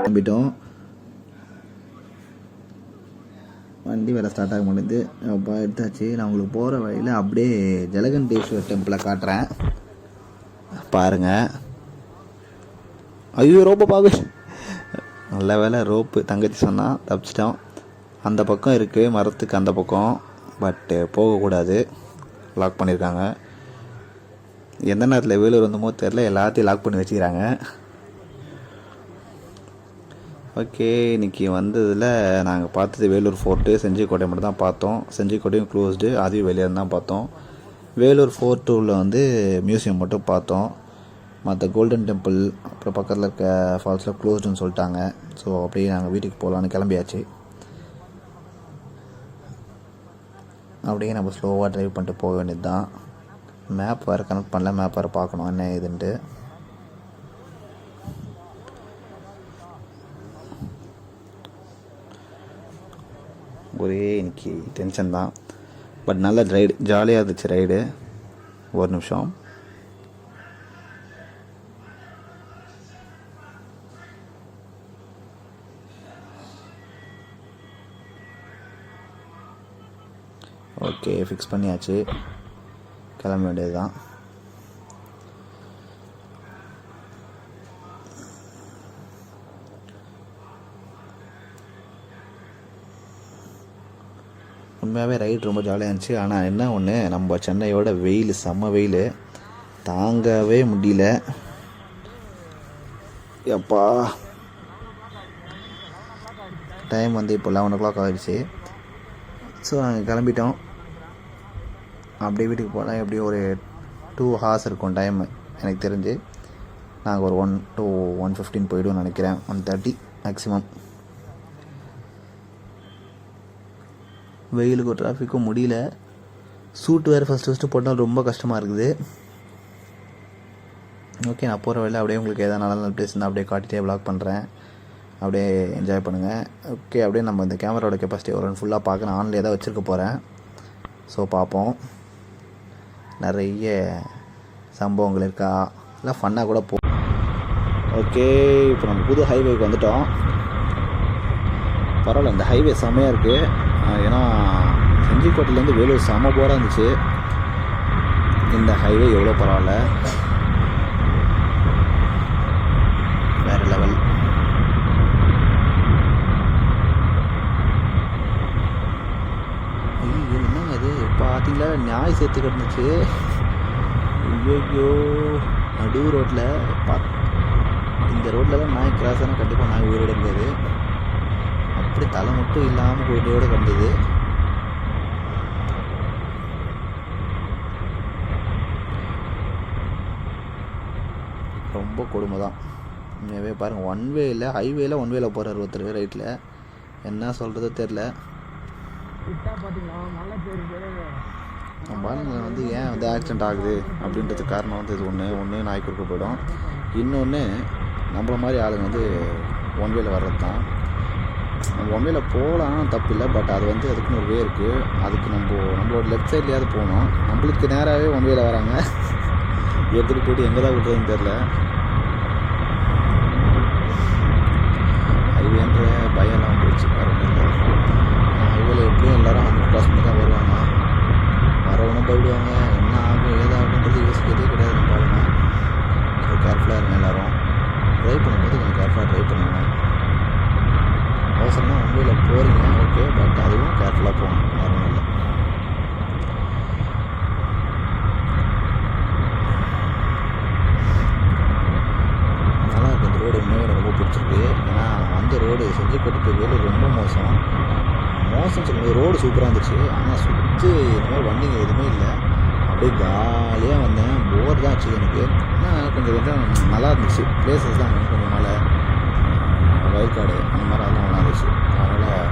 கிளம்பிட்டோம். வண்டி வேலை ஸ்டார்ட் ஆக மாட்டேங்குது. அப்போ எடுத்தாச்சு. நான் உங்களுக்கு போகிற வழியில் அப்படியே ஜலகண்டேஸ்வர் டெம்பிளை காட்டுறேன் பாருங்கள். ஐயோ ரோப்பை பார்க்க நல்ல வேலை, ரோப்பு தங்கச்சி சொன்னால் தப்பிச்சிட்டோம். அந்த பக்கம் இருக்குது மரத்துக்கு அந்த பக்கம், பட்டு போகக்கூடாது, லாக் பண்ணியிருக்காங்க. எந்த நேரத்தில் வேலூர் வந்தமோ தெரில, எல்லாத்தையும் லாக் பண்ணி வச்சுக்கிறாங்க. ஓகே, இன்றைக்கி வந்ததில் நாங்கள் பார்த்தது வேலூர் ஃபோர்ட்டு, செஞ்சிக்கோட்டை மட்டும் தான் பார்த்தோம். செஞ்சிக்கோட்டையும் க்ளோஸ்டு, அதையும் வெளியே தான் பார்த்தோம். வேலூர் ஃபோர்ட்டில் வந்து மியூசியம் மட்டும் பார்த்தோம். மற்ற கோல்டன் டெம்பிள் அப்புறம் பக்கத்தில் இருக்க ஃபால்ஸில் க்ளோஸ்டுன்னு சொல்லிட்டாங்க. ஸோ அப்படியே நாங்கள் வீட்டுக்கு போகலான்னு கிளம்பியாச்சு. அப்படியே நம்ம ஸ்லோவாக ட்ரைவ் பண்ணிட்டு போக வேண்டியது தான். மேப் வேறு கனெக்ட் பண்ணல, மேப் வேறு பார்க்கணும் என்ன ஏதுன்ட்டு. ஒரே இன்னைக்கு டென்ஷன் தான், பட் நல்ல ரைடு, ஜாலியாக இருந்துச்சு ரைடு. ஒரு நிமிஷம். ஓகே, ஃபிக்ஸ் பண்ணியாச்சு, கிளம்ப வேண்டியது தான். உண்மையாகவே ரைடு ரொம்ப ஜாலியாக இருந்துச்சு. ஆனால் என்ன ஒன்று, நம்ம சென்னையோட வெயில், செம்ம வெயில், தாங்கவே முடியல. எப்பா டைம் வந்து இப்போ 11 o'clock ஆகிடுச்சு. ஸோ நாங்கள் கிளம்பிட்டோம். அப்படியே வீட்டுக்கு போனால் எப்படியும் ஒரு 2 hours இருக்கும் டைமு எனக்கு தெரிஞ்சு. நாங்கள் ஒரு 1 to 1:15 போய்டுவோம்னு நினைக்கிறேன், 1:30 மேக்ஸிமம். வெயிலுக்கு டிராஃபிக்கும் முடியல. சூட்டு வேறு ஃபஸ்ட்டு போட்டால் ரொம்ப கஷ்டமாக இருக்குது. ஓகே, நான் போகிற வழியில் அப்படியே உங்களுக்கு எதாவது நல்ல பிளேஸ் இருந்தால் அப்படியே காட்டிகிட்டே வ்ளாக் பண்ணுறேன். அப்படியே என்ஜாய் பண்ணுங்கள். ஓகே, அப்படியே நம்ம இந்த கேமராவோட கெப்பாசிட்டி ஒரு ஃபுல்லாக பார்க்க நான் ஆன்லேயே தான் வச்சுருக்க போகிறேன். ஸோ பார்ப்போம், நிறைய சம்பவங்கள் இருக்கா, இல்லை ஃபன்னாக கூட போ. ஓகே, இப்போ நம்ம புது ஹைவேக்கு வந்துவிட்டோம். பரவாயில்ல, இந்த ஹைவே செம்மையாக இருக்குது. ஏன்னா செஞ்சிக்கோட்டையிலேருந்து வேலூர் செம்ம போராக இருந்துச்சு. இந்த ஹைவே எவ்வளோ பரவாயில்ல, வேறு லெவல். ஐயோ என்னங்க இது பார்த்தீங்களா, நாய் சேர்த்து கிடந்துச்சு. ஐயோ நடு ரோட்டில் இந்த ரோட்டில் தான் நாய் கிராஸ் ஆனால் கண்டிப்பாக நாய் உயிரோட இருந்தது. அப்படி தலை மட்டும் இல்லாமல் போயிட்டோட கிடந்தது. ரொம்ப கொடுமை தான் உண்மையாகவே. பாருங்கள், ஒன் வேயில், ஹைவேயில் ஒன் வேயில் போகிறார் ஒருத்தர் ரைட்டில். என்ன சொல்கிறதோ தெரில. பாருங்க வந்து ஏன் வந்து ஆக்சிடெண்ட் ஆகுது அப்படின்றதுக்கு காரணம் வந்து இது ஒன்று நாய் குறுக்க போயிடும். இன்னொன்று நம்மள மாதிரி ஆளுங்க வந்து ஒன் வேயில் வர்றது தான். நம்ம ஒன் வேயில் போகலாம் தப்பு இல்லை, பட் அது வந்து அதுக்குன்னு ஒரு வே இருக்குது. அதுக்கு நம்மளோட லெஃப்ட் சைட்லேயாவது போகணும். நம்மளுக்கு நேராகவே ஒன் வேயில் வராங்க. எடுத்துகிட்டு போய்ட்டு எங்கே தான் விட்டுறதுன்னு தெரில. ஹைவேன்ற பயம்லாம் வந்துருச்சு பாருங்க. ஹைவேல எப்படியும் எல்லோரும் 100 cross பண்ணி தான் வருவாங்க. வரவனும் போயிடுவாங்க. என்ன ஆகும் ஏதாகுன்றது யோசிக்கிறதே கிடையாது நம்ம பாருங்க. ஸோ கேர்ஃபுல்லாக இருங்க எல்லோரும். ட்ரைவ் பண்ணும்போது கொஞ்சம் கேர்ஃபுல்லாக ட்ரைவ் பண்ணுங்க. அவசரமாக ஒன்வேயில் போகிறீங்க ஓகே, பட் அதுவும் கேர்ஃபுல்லாக போகணும், வேறு ஒன்றும் இல்லை. நல்லா இருக்குது இந்த ரோடு, உண்மையாக ரொம்ப பிடிச்சிருக்கு. ஏன்னா அந்த ரோடு செஞ்சிக்கோட்டை டு வேலூர் ரொம்ப மோசம் சொல்லுங்கள். ரோடு சூப்பராக இருந்துச்சு, ஆனால் சுற்றி இந்த மாதிரி வண்டிங்க எதுவுமே இல்லை. அப்படியே ஜாலியாக வந்தேன். போர் தான் ஆச்சு எனக்கு. ஆனால் கொஞ்சம் நல்லா இருந்துச்சு. பிளேசஸ் தான் கொஞ்சம் மலை, வயல்காடு அந்த மாதிரி அதெல்லாம் நல்லா இருந்துச்சு. அதனால்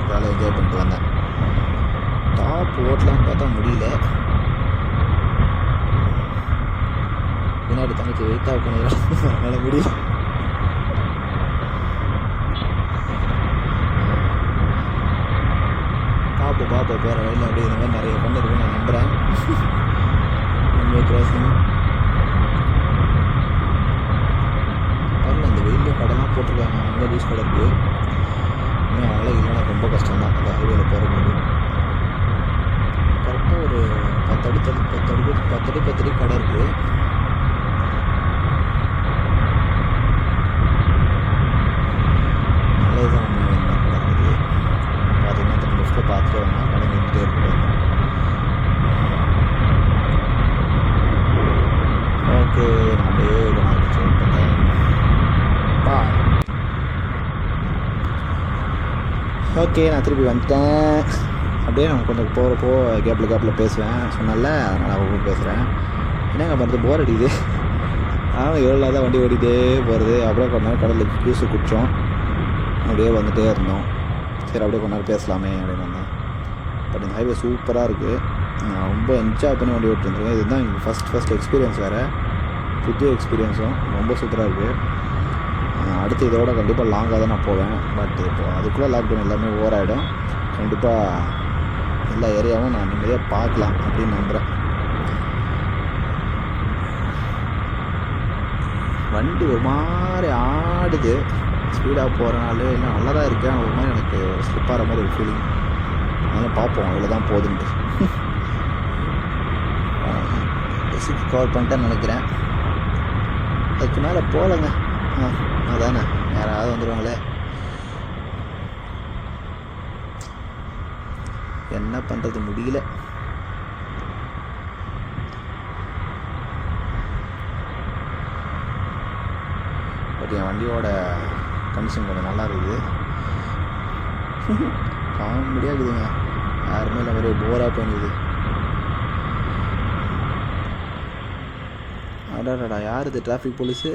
ஜாலியாக என்ஜாய் பண்ணிட்டு வந்தேன். டாப் ஓட்டலான்னு பார்த்தா முடியல. பின்னாடி தங்கச்சி வெயிட்டாக உட்காந்து அதனால் முடியல. பார்ப்போம் போகிற வழியில் அப்படியே இந்த மாதிரி நிறைய பண்ண இருக்குன்னு நான் நம்புகிறேன். ஒன்வே கிராசிங் பரவாயில்ல. இந்த வெயிலே கடலாம் போட்டிருக்காங்க, அங்கே ஜூஸ் கடை இருக்குது. இன்னும் மழை இல்லைன்னா ரொம்ப கஷ்டம் தான் அந்த ஹைவேல போகிறவங்களுக்கு. கரெக்டாக ஒரு 10 அடி 10 அடி கடை இருக்குது. நல்லதுதான் என்ன கடை இருக்குது பார்த்தீங்கன்னா அந்த லிஃப்ட்டில் பார்த்துட்டு வரணும். கடை நின்றுட்டே இருக்கக்கூடாது. ஓகே, நான் அப்படியே ஸ்டார்ட் பண்ணேன். ஓகே, நான் திருப்பி வந்துட்டேன். அப்படியே நான் கொஞ்சம் போகிறப்போ கேப்பில் பேசுவேன் சொன்னால, அதனால் அவ்வளோ பேசுகிறேன். என்னங்க பண்ணுறது, போர் அடிக்குது. ஆனால் எவ்வளோ தான் வண்டி ஓடிட்டே போகிறது. அப்படியே கொஞ்ச நேரம் கடலில் ஜூஸு குடித்தோம். அப்படியே வந்துகிட்டே இருந்தோம். சரி அப்படியே கொஞ்ச நேரம் பேசலாமே அப்படின்னு வந்தேன். பட் இந்த ஹைவே சூப்பராக இருக்குது. நான் ரொம்ப என்ஜாய் பண்ணி வண்டி ஓட்டிருந்துருக்கேன். இதுதான் எங்கள் ஃபஸ்ட் எக்ஸ்பீரியன்ஸ் வேறு, புது எக்ஸ்பீரியன்ஸும் ரொம்ப சூப்பராக இருக்குது. அடுத்து இதோட கண்டிப்பாக லாங்காக தான் நான் போவேன். பட் இப்போ அதுக்குள்ளே லாக்டவுன் எல்லாமே ஓவர் ஆகிடும். கண்டிப்பாக எல்லா ஏரியாவும் நான் நிம்மதியாக பார்க்கலாம் அப்படின்னு நம்புகிறேன். வண்டி ஒரு மாதிரி ஆடுது. ஸ்பீடாக போகிறனால இல்லை நல்லா தான் இருக்கேன். ஒரு மாதிரி எனக்கு ஸ்லிப் ஆகிற மாதிரி ஒரு ஃபீலிங். அதனால் பார்ப்போம் எவ்வளோ தான் போகுதுன்ட்டு. சிக்ஸ் கவர் பண்ணிட்டேன்னு நினைக்கிறேன். அதுக்கு மேலே போகலைங்க. அதானே யாராவது வந்துடுவாங்களே. என்ன பண்ணுறது, முடியல. பட் என் வண்டியோட கண்டிஷன் கொஞ்சம் நல்லா இருக்குது. காமெடியாக இருக்குதுங்க. யாருமே இல்லை, ஒரே போராக போயிடுது. அடாடா, யார் இது டிராஃபிக் போலீஸு?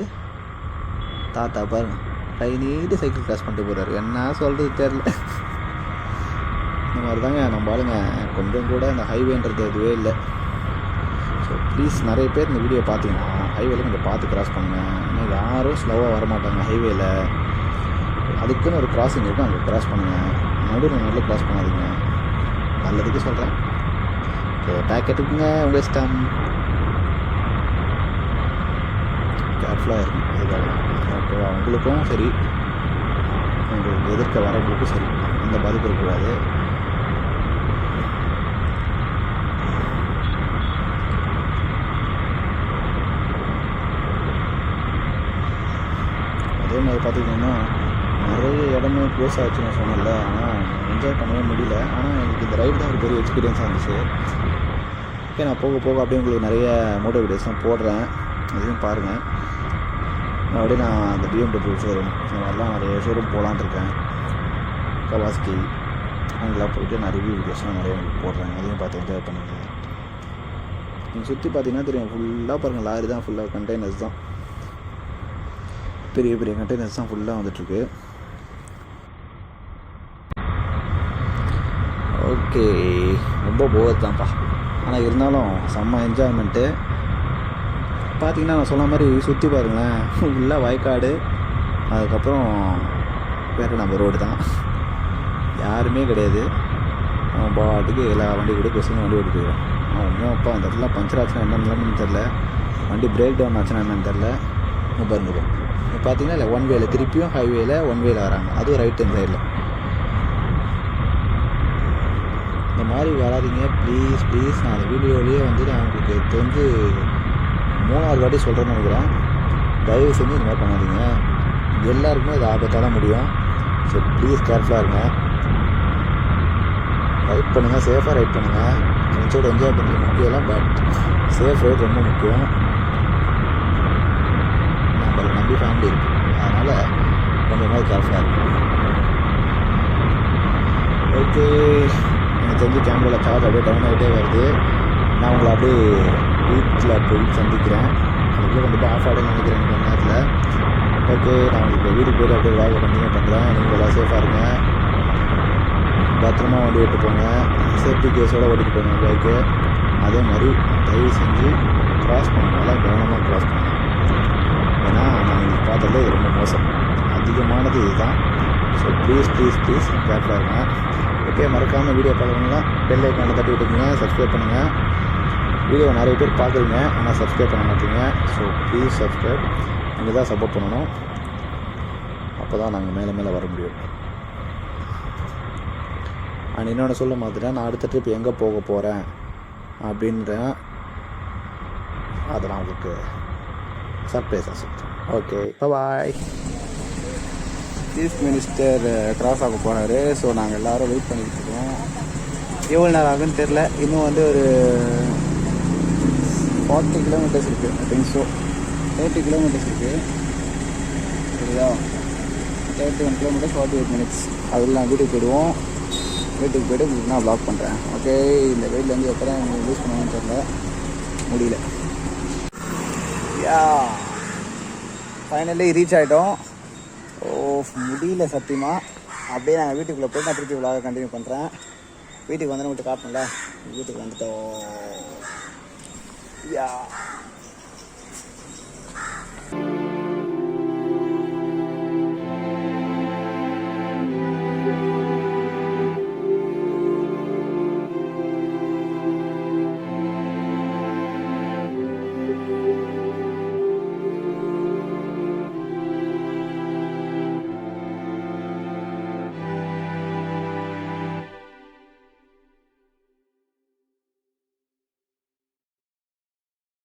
தாத்தா பாருங்க, கை நீட்டு சைக்கிள் கிராஸ் பண்ணிட்டு போகிறாரு. என்ன சொல்கிறது தெரில. இந்த மாதிரி தாங்க நம்ம ஆளுங்க. கொஞ்சம் கூட இந்த ஹைவேன்றது இதுவே இல்லை. ஸோ ப்ளீஸ் நிறைய பேர் இந்த வீடியோ பார்த்தீங்கன்னா ஹைவேல கொஞ்சம் பார்த்து கிராஸ் பண்ணுங்கள். ஏன்னா யாரும் ஸ்லோவாக வரமாட்டாங்க ஹைவேல. அதுக்குன்னு ஒரு கிராசிங் இருக்கும், அங்கே கிராஸ் பண்ணுங்கள். நடுவில் கிராஸ் பண்ணாதீங்க. நல்லதுக்கு சொல்கிறேன். ஓகே, பேக்கெட்டுக்குங்க உங்கள் இஷ்டம். கேர்ஃபுல்லாக இருக்கும். அதுக்காக ஓகேவா? உங்களுக்கும் சரி, உங்களுக்கு எதிர்க்க வரவங்களுக்கும் சரி, எந்த பாதிப்பு இருக்கக்கூடாது. அதே மாதிரி பார்த்திங்கன்னா நிறைய இடமே க்ளோஸ் ஆச்சு நான் சொன்னேன்ல. ஆனால் என்ஜாய் பண்ணவே முடியல. ஆனால் எனக்கு இந்த ரைடு தான் ஒரு பெரிய எக்ஸ்பீரியன்ஸாக இருந்துச்சு. ஓகே, நான் போக அப்படியே உங்களுக்கு நிறைய மோட்டோ வீடியோஸ்லாம் போடுறேன், அதையும் பாருங்கள். அப்படியே நான் அந்த BMW ஷோரூம் இந்த மாதிரிலாம் நிறைய ஷோரூம் போகலான் இருக்கேன். கவாஸ்கி அங்கெல்லாம் போய்ட்டு நான் ரிவ்யூ வீடியோஸ்லாம் நிறைய உங்களுக்கு போடுறேன், அதையும் பார்த்து என்ஜாய் பண்ணுங்கள். நீங்கள் சுற்றி பார்த்தீங்கன்னா தெரியும், ஃபுல்லாக பாருங்கள், லாரி தான், ஃபுல்லாக கண்டெய்னர்ஸ் தான், பெரிய பெரிய கண்டெய்னர்ஸ் தான் ஃபுல்லாக வந்துட்டுருக்கு. ஓகே, ரொம்ப போர் தான்ப்பா. ஆனால் இருந்தாலும் செம்ம என்ஜாய்மெண்ட்டு. பார்த்திங்கன்னா நான் சொன்ன மாதிரி சுற்றி பாருங்களேன், ஃபுல்லாக வயக்காடு. அதுக்கப்புறம் வேறு நம்ம ரோடு தான், யாருமே கிடையாது. அவன் பாட்டுக்கு எல்லா வண்டி கூட கொஸ்டின் வண்டி ஓடி போயிடும். அவன் ஒன்றும் அப்பா அந்த இடத்துல பஞ்சர் ஆச்சுன்னா என்னன்னு தெரில, வண்டி பிரேக் டவுன் ஆச்சுன்னா என்னன்னு தெரில. பாருங்க இப்போ பார்த்தீங்கன்னா இல்லை, ஒன் வேல திருப்பியும் ஹைவேல ஒன் வேல வராங்க, அதுவும் ரைட் ஹேண்ட் சைடில். இந்த மாதிரி வராதிங்க ப்ளீஸ். நான் அந்த வீடியோலேயே வந்து நான் உங்களுக்கு தெரிஞ்சு 3வது வாட்டி சொல்கிறேன்னு நினைக்கிறேன். தயவு செஞ்சு இந்த மாதிரி பண்ணாதீங்க. எல்லாருக்குமே இது ஆபத்தாக தான் முடியும். ஸோ ப்ளீஸ் கேர்ஃபுல்லாக இருங்க. ரைட் பண்ணுங்கள், சேஃபாக ரைட் பண்ணுங்கள். ஃப்ரெண்ட்ஸோடு என்ஜாய் பண்ணுறது முக்கியம், பட் சேஃப் ரைட் ரொம்ப முக்கியம். நம்மளை நம்பி ஃபேமிலி இருக்குது, அதனால் கொஞ்சமாக கேர்ஃபுல்லாக இருக்கும். ஓகே, எனக்கு தெரிஞ்சு கேமராவில் சார்ஜ் அப்படியே டவுன் ஆகிட்டே வருது. நான் உங்களை அப்படியே வீட்டில் போய் சந்திக்கிறேன். அதுக்குள்ளே கண்டிப்பாக ஆஃப் ஆகிடுன்னு நினைக்கிறேன் கொஞ்ச நேரத்தில். ஓகே, நான் உங்களுக்கு வீட்டுக்கு போய்ட்டு அப்படியே வேலை கண்டினியூ பண்ணுறேன். நீங்கள் எல்லாம் சேஃபாக இருங்க, பத்திரமா வண்டி ஓட்டு போங்க, சேஃப்டி கேஸோடு ஓட்டிட்டு போங்க பைக்கு. அதே மாதிரி தயவு செஞ்சு க்ராஸ் பண்ணணும், நல்லா கவனமாக க்ராஸ் பண்ணணும். ஏன்னா நான் இன்றைக்கி பார்த்ததில் இது ரொம்ப மோசம், அதிகமானது இதுதான். ஸோ ப்ளீஸ் கேர்ஃபுல்லாக இருங்க. ஓகே, மறக்காமல் வீடியோ பார்க்குறவங்களாம் பெல் ஐக்கானை தட்டி விட்டுக்குங்க, சப்ஸ்கிரைப் பண்ணுங்கள். வீடியோ நிறைய பேர் பார்க்குறீங்க, ஆனால் சப்ஸ்கிரைப் பண்ண மாட்டீங்க. ஸோ ப்ளீஸ் சப்ஸ்கிரைப், நீங்கள் தான் சப்போர்ட் பண்ணணும். அப்போ தான் நாங்கள் மேலே மேலே வர முடியும். அண்ட் இன்னொன்று சொல்ல மாதிரிதான், நான் அடுத்த ட்ரிப் எங்கே போக போகிறேன் அப்படின்றேன். அதை நான் உங்களுக்கு சர்ப்ரைஸாக சொல்கிறேன். ஓகே, பாய். சீஃப் மினிஸ்டர் கிராஸ் ஆக போனார். ஸோ நாங்கள் எல்லோரும் வெயிட் பண்ணிக்கிட்டு இருக்கோம். எவ்வளோ நேரம் ஆகுன்னு தெரில. இன்னும் வந்து ஒரு 40 கிலோமீட்டர்ஸ் இருக்குது. ஐ திங்க் ஸோ 30 கிலோமீட்டர்ஸ் இருக்குது. சரியா, 31 கிலோமீட்டர்ஸ் 48 மினிட்ஸ். அதில் நான் வீட்டுக்கு போயிடுவோம். வீட்டுக்கு போய்ட்டு உங்களுக்கு நான் வ்ளாக் பண்ணுறேன். ஓகே, இந்த வெயிட்டில் வந்து எப்போ தான் யூஸ் பண்ணுவான்னு தெரில, முடியல. யா, ஃபைனலி ரீச் ஆகிட்டோம். முடியல சத்தியமாக. அப்படியே நாங்கள் வீட்டுக்குள்ளே போய்ட்டு நான் திருப்பி விளாக கண்டினியூ பண்ணுறேன். வீட்டுக்கு வந்து மட்டும் காட்டணும்ல, வீட்டுக்கு வந்துட்டோம். யா.